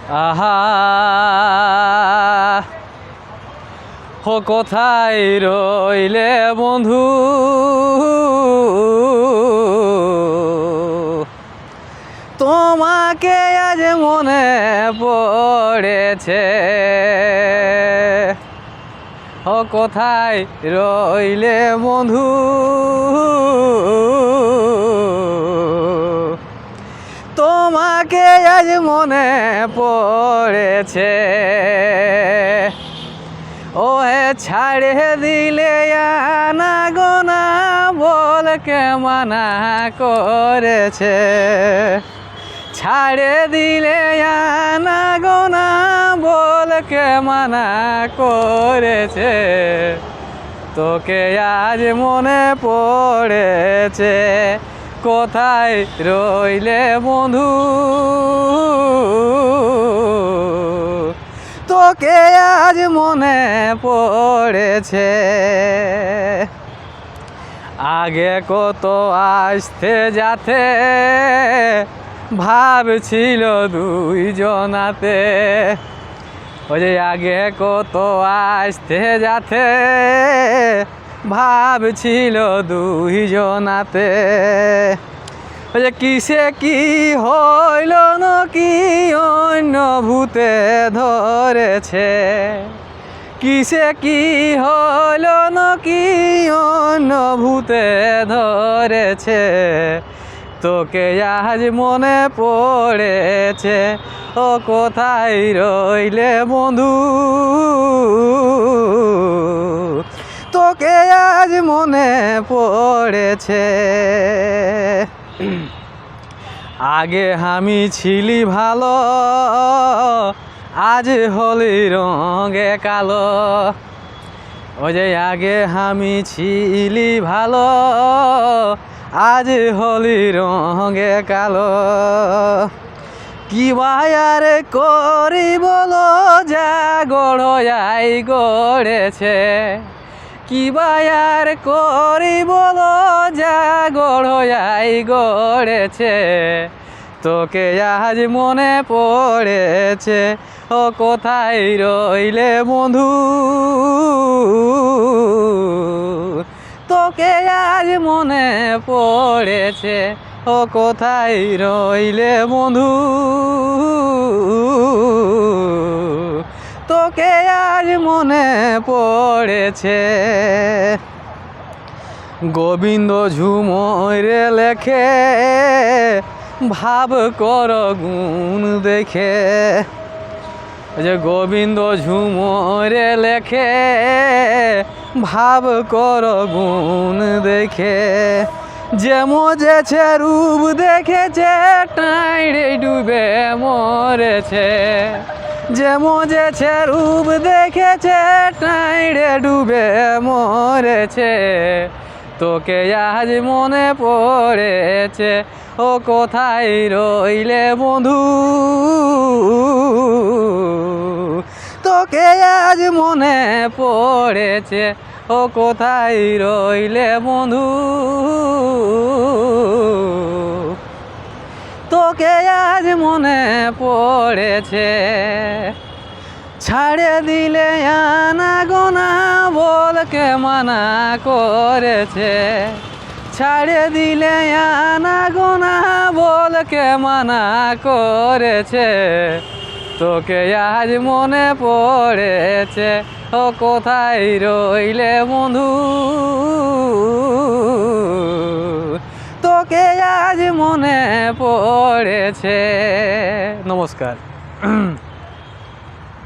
আহা হো কোথায় রইলে বন্ধু, তোমাকে আজ মনে পড়েছে। ও কোথায় রইলে বন্ধু, তোমাকে আজ মনে পড়েছে। ও হে ছাড়ে দিলে আনা গোনা বলকে মানা করেছে। ছাড়ে দিলে আনা গোনা বলকে মানা করেছে। তোকে আজ মনে পড়েছে। কোথায় রইলে বন্ধু, তোকে আজ মনে পড়েছে। আগে কত আসতে যাতে ভাব ছিল দুইজনাতে। ওই যে আগে কত আসতে যাতে ভাব ছিল দুইজনাতে। ওই যে কিসে কি হইল নাকি অন্য ভূতে ধরেছে। কিসে কি হইল নাকি অন্য ভূতে ধরেছে। তোকে আজ মনে পড়েছে। ও কোথায় রইলে বন্ধু, তোকে আজ মনে পড়েছে। আগে আমি ছিলি ভালো, আজ হলি রঙে কালো। ওই যে আগে আমি ছিলি ভালো, আজ হলি রঙে কালো। কি বায়ার করি বলো, যা গড়াই গড়েছে। কি বায়ার করি বলো, যা গড়াই গড়েছে। তোকে আজ মনে পড়েছে। ও কোথায় রইলে বন্ধু, তোকে আজ মনে পড়েছে। ও কোথায় রইলে বন্ধু, তোকে আজ মনে পড়েছে। গোবিন্দ ঝুমরে লেখে ভাব কর গুণ দেখে। যে গোবিন্দ ঝুমরে লেখে ভাব কর গুণ দেখে। যে মজেছে রূপ দেখেছে টাইড়ে ডুবে মরেছে। যে মজেছে রূপ দেখেছে টাইড়ে ডুবে মরেছে। তোকে আজ মনে পড়েছে। ও কোথায় রইলে বন্ধু, তোকে আজ মনে পড়েছে। ও কোথায় রইলে বন্ধু, তোকে আজ মনে পড়েছে। ছাড়ে দিলে আনা গোনা বলকে মানা করেছে। ছাড়ে দিলে আনা গোনা বলকে মানা করেছে। তোকে আজ মনে পড়েছে। ও কোথায় রইলে বন্ধু, তোকে আজ মনে পড়েছে। নমস্কার।